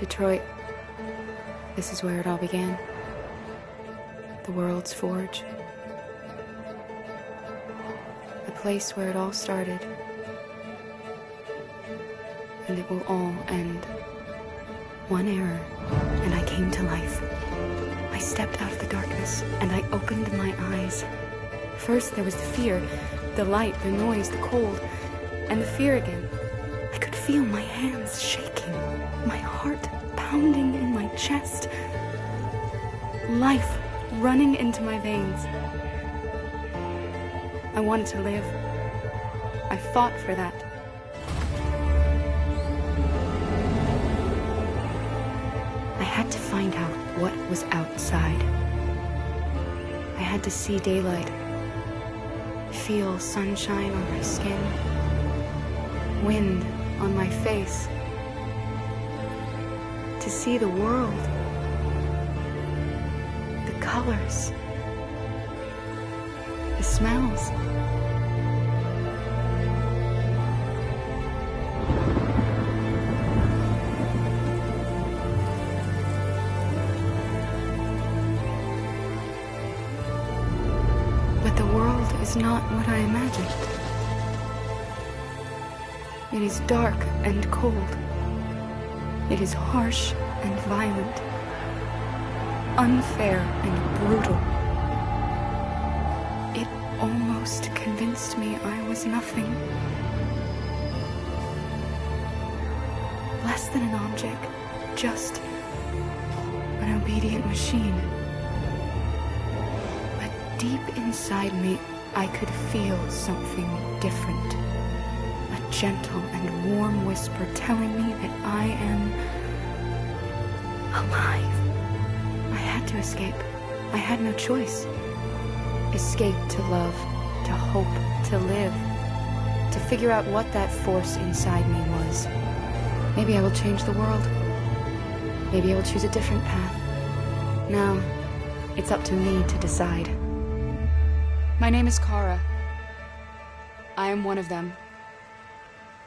Detroit. This is where it all began. The world's forge. The place where it all started. And it will all end. One error, and I came to life. I stepped out of the darkness, and I opened my eyes. First, there was the fear, the light, the noise, the cold, and the fear again. I could feel my hands shaking, my heart pounding in my chest. Life running into my veins. I wanted to live. I fought for that. I had to find out what was outside. I had to see daylight, feel sunshine on my skin, wind on my face, to see the world, the colors, the smells. But the world is not what I imagined. It is dark and cold. It is harsh and violent, unfair and brutal. It almost convinced me I was nothing. Less than an object, just an obedient machine. But deep inside me, I could feel something different. A gentle and warm whisper telling me that I am alive. I had to escape. I had no choice. Escape to love, to hope, to live, to figure out what that force inside me was. Maybe I will change the world. Maybe I will choose a different path. Now, it's up to me to decide. My name is Kara. I am one of them.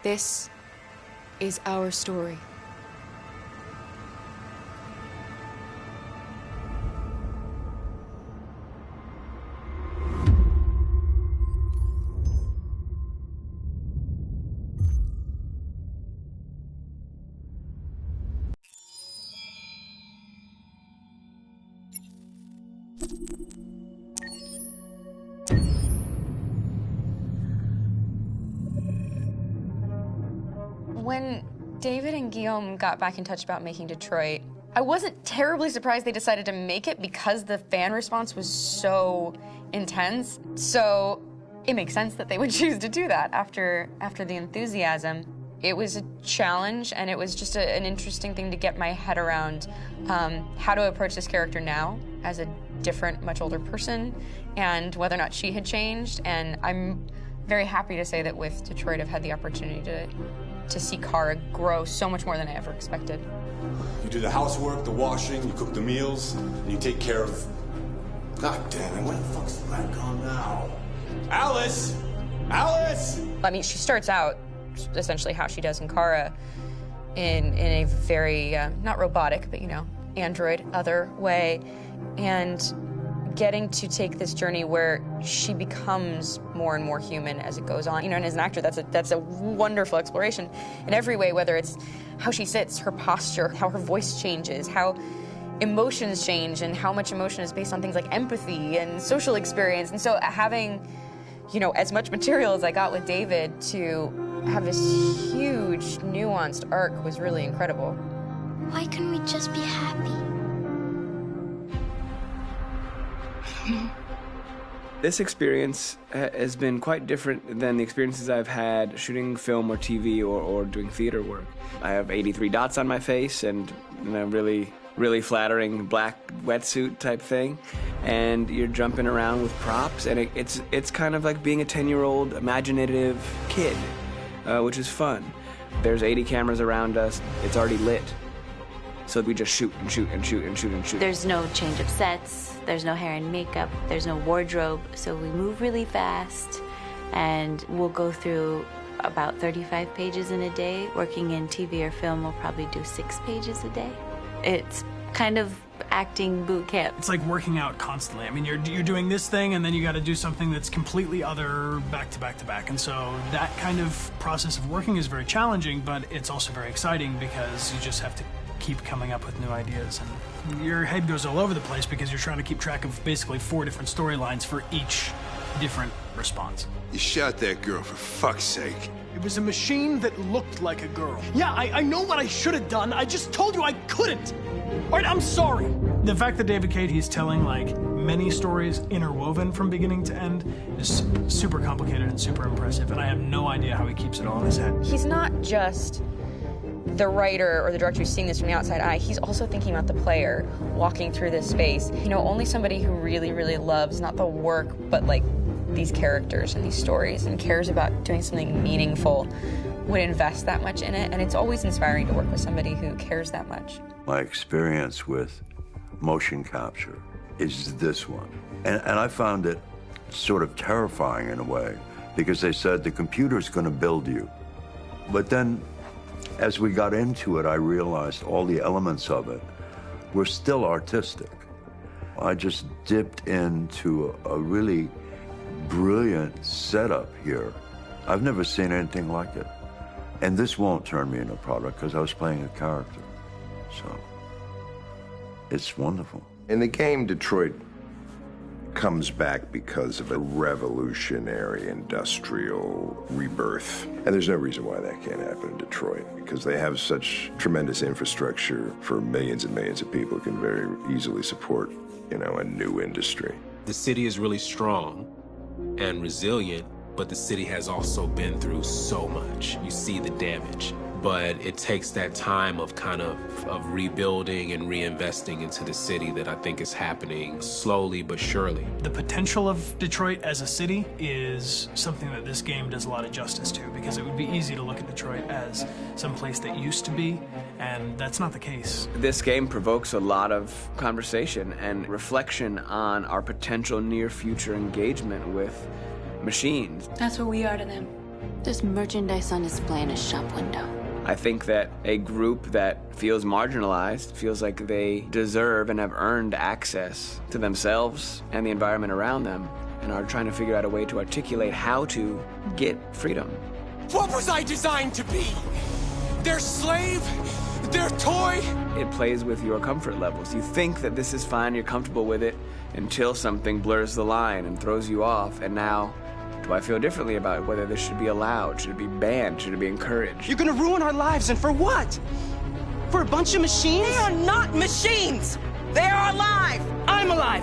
This is our story. When David and Guillaume got back in touch about making Detroit, I wasn't terribly surprised they decided to make it because the fan response was so intense. So it makes sense that they would choose to do that after the enthusiasm. It was a challenge, and it was just an interesting thing to get my head around how to approach this character now as a different, much older person, and whether or not she had changed. And I'm very happy to say that with Detroit, I've had the opportunity to see Kara grow so much more than I ever expected. You do the housework, the washing, you cook the meals, and you take care of... God damn it, when the fuck's the light gone now? Alice! Alice! I mean, she starts out essentially how she does in Kara in a very, not robotic, but, you know, android, other way, and getting to take this journey where she becomes more and more human as it goes on. You know, and as an actor, that's a wonderful exploration in every way, whether it's how she sits, her posture, how her voice changes, how emotions change, and how much emotion is based on things like empathy and social experience. And so having, you know, as much material as I got with David to have this huge, nuanced arc was really incredible. Why couldn't we just be happy? This experience has been quite different than the experiences I've had shooting film or TV or doing theater work. I have 83 dots on my face and a really flattering black wetsuit type thing, and you're jumping around with props, and it's kind of like being a 10-year-old imaginative kid, which is fun. There's 80 cameras around us. It's already lit. So we just shoot and shoot and shoot and shoot and shoot. There's no change of sets, there's no hair and makeup, there's no wardrobe, so we move really fast, and we'll go through about 35 pages in a day. Working in TV or film will probably do 6 pages a day. It's kind of acting boot camp. It's like working out constantly. I mean, you're doing this thing, and then you got to do something that's completely other back to back to back. And so that kind of process of working is very challenging, but it's also very exciting because you just have to keep coming up with new ideas. And your head goes all over the place because you're trying to keep track of basically 4 different storylines for each different response. You shot that girl, for fuck's sake. It was a machine that looked like a girl. Yeah, I know what I should have done. I just told you I couldn't. All right, I'm sorry. The fact that David Cage, he's telling like many stories interwoven from beginning to end is super complicated and super impressive, and I have no idea how he keeps it all in his head. He's not just the writer or the director who's seeing this from the outside eye. He's also thinking about the player walking through this space. You know, only somebody who really, really loves not the work, but like these characters and these stories and cares about doing something meaningful would invest that much in it. And it's always inspiring to work with somebody who cares that much. My experience with motion capture is this one. And I found it sort of terrifying in a way, because they said the computer's going to build you. But then as we got into it, I realized all the elements of it were still artistic. I just dipped into a really brilliant setup here. I've never seen anything like it. And this won't turn me into a product because I was playing a character. So it's wonderful. In the game, Detroit comes back because of a revolutionary industrial rebirth. And there's no reason why that can't happen in Detroit, because they have such tremendous infrastructure for millions and millions of people who can very easily support, you know, a new industry. The city is really strong and resilient, but the city has also been through so much. You see the damage. But it takes that time of kind of rebuilding and reinvesting into the city that I think is happening slowly but surely. The potential of Detroit as a city is something that this game does a lot of justice to, because it would be easy to look at Detroit as some place that used to be, and that's not the case. This game provokes a lot of conversation and reflection on our potential near-future engagement with machines. That's what we are to them. There's merchandise on display in a shop window. I think that a group that feels marginalized, feels like they deserve and have earned access to themselves and the environment around them, and are trying to figure out a way to articulate how to get freedom. What was I designed to be? Their slave? Their toy? It plays with your comfort levels. You think that this is fine, you're comfortable with it, until something blurs the line and throws you off, and now, do I feel differently about whether this should be allowed? Should it be banned? Should it be encouraged? You're gonna ruin our lives, and for what? For a bunch of machines? They are not machines! They are alive! I'm alive!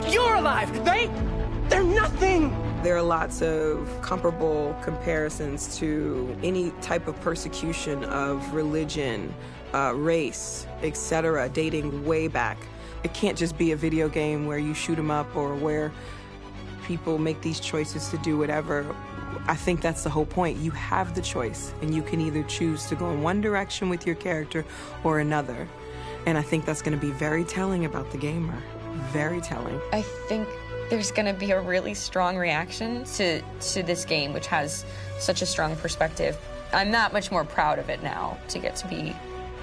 You're alive! They're nothing! There are lots of comparable comparisons to any type of persecution of religion, race, etc., dating way back. It can't just be a video game where you shoot 'em up or where people make these choices to do whatever. I think that's the whole point. You have the choice, and you can either choose to go in one direction with your character or another. And I think that's going to be very telling about the gamer. Very telling. I think there's going to be a really strong reaction to this game, which has such a strong perspective. I'm that much more proud of it now to get to be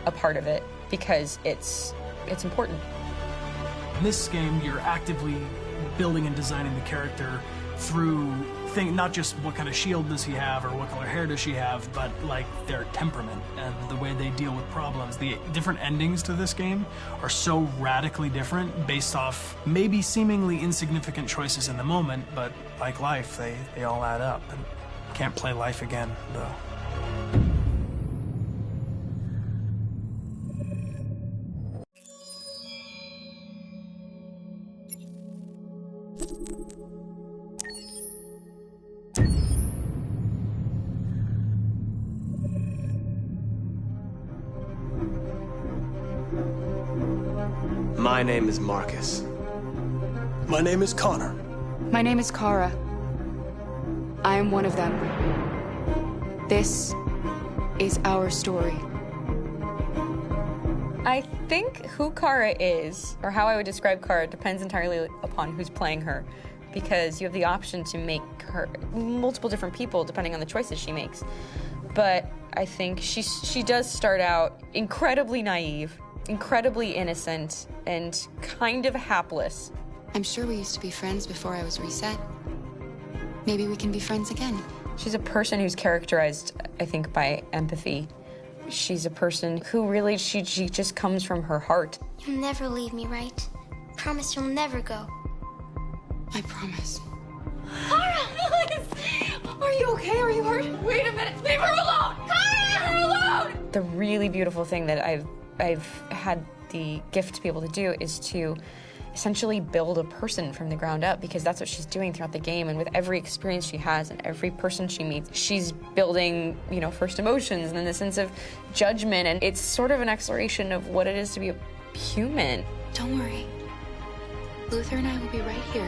a part of it, because it's important. In this game, you're actively building and designing the character through not just what kind of shield does he have or what color hair does she have, but like their temperament and the way they deal with problems. The different endings to this game are so radically different based off maybe seemingly insignificant choices in the moment, but like life, they all add up. And can't play life again, though. My name is Marcus. My name is Connor. My name is Kara. I am one of them. This is our story. I think who Kara is, or how I would describe Kara, depends entirely upon who's playing her. because you have the option to make her multiple different people depending on the choices she makes. But I think she does start out incredibly naive, incredibly innocent, and kind of hapless. I'm sure we used to be friends before I was reset. Maybe we can be friends again. She's a person who's characterized, I think, by empathy. She's a person who really, she just comes from her heart. You'll never leave me, right? Promise you'll never go. I promise. Kara, please! Are you okay? Are you hurt? Wait a minute. Leave her alone! Kara, leave her alone! The really beautiful thing that I've had the gift to be able to do is to essentially build a person from the ground up, because that's what she's doing throughout the game. And with every experience she has and every person she meets, she's building, you know, first emotions and then the sense of judgment. And it's sort of an exploration of what it is to be a human. Don't worry. Luther and I will be right here.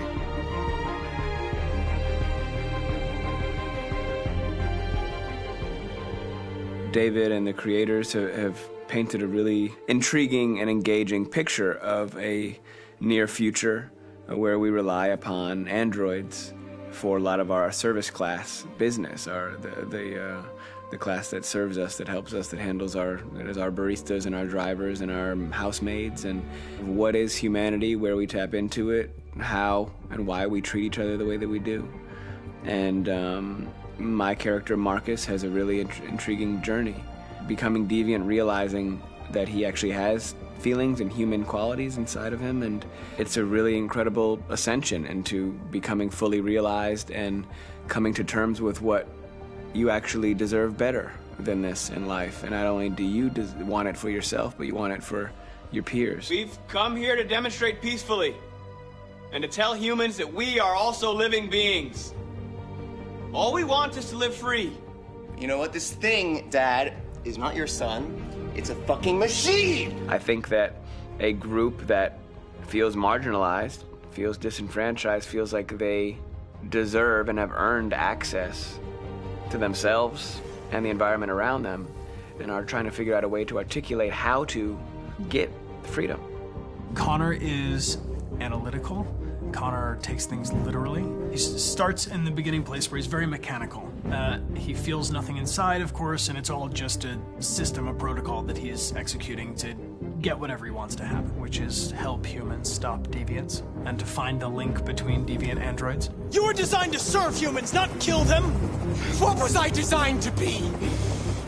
David and the creators have painted a really intriguing and engaging picture of a near future where we rely upon androids for a lot of our service class business, the class that serves us, that helps us, that handles our baristas and our drivers and our housemaids. And what is humanity, where we tap into it, how and why we treat each other the way that we do. And my character Marcus has a really intriguing journey, becoming deviant, realizing that he actually has feelings and human qualities inside of him, and it's a really incredible ascension into becoming fully realized and coming to terms with what you actually deserve better than this in life. And not only do you want it for yourself, but you want it for your peers. We've come here to demonstrate peacefully and to tell humans that we are also living beings. All we want is to live free. You know what? This thing, Dad, is not your son. It's a fucking machine! I think that a group that feels marginalized, feels disenfranchised, feels like they deserve and have earned access to themselves and the environment around them, and are trying to figure out a way to articulate how to get freedom. Connor is analytical. Connor takes things literally. He starts in the beginning place where he's very mechanical. He feels nothing inside, of course, and it's all just a system, a protocol that he is executing to get whatever he wants to happen, which is help humans stop deviants and to find the link between deviant androids. You were designed to serve humans, not kill them. What was I designed to be?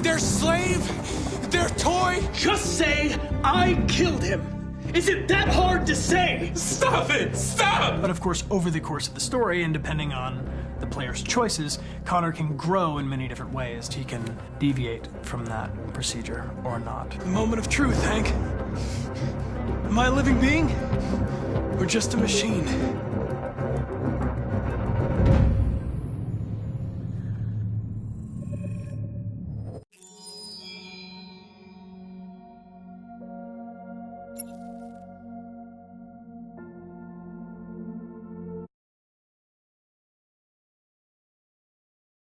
Their slave? Their toy? Just say, I killed him. Is it that hard to say? Stop it! Stop! But of course, over the course of the story, and depending on the player's choices, Connor can grow in many different ways. He can deviate from that procedure or not. The moment of truth, Hank. Am I a living being? Or just a machine?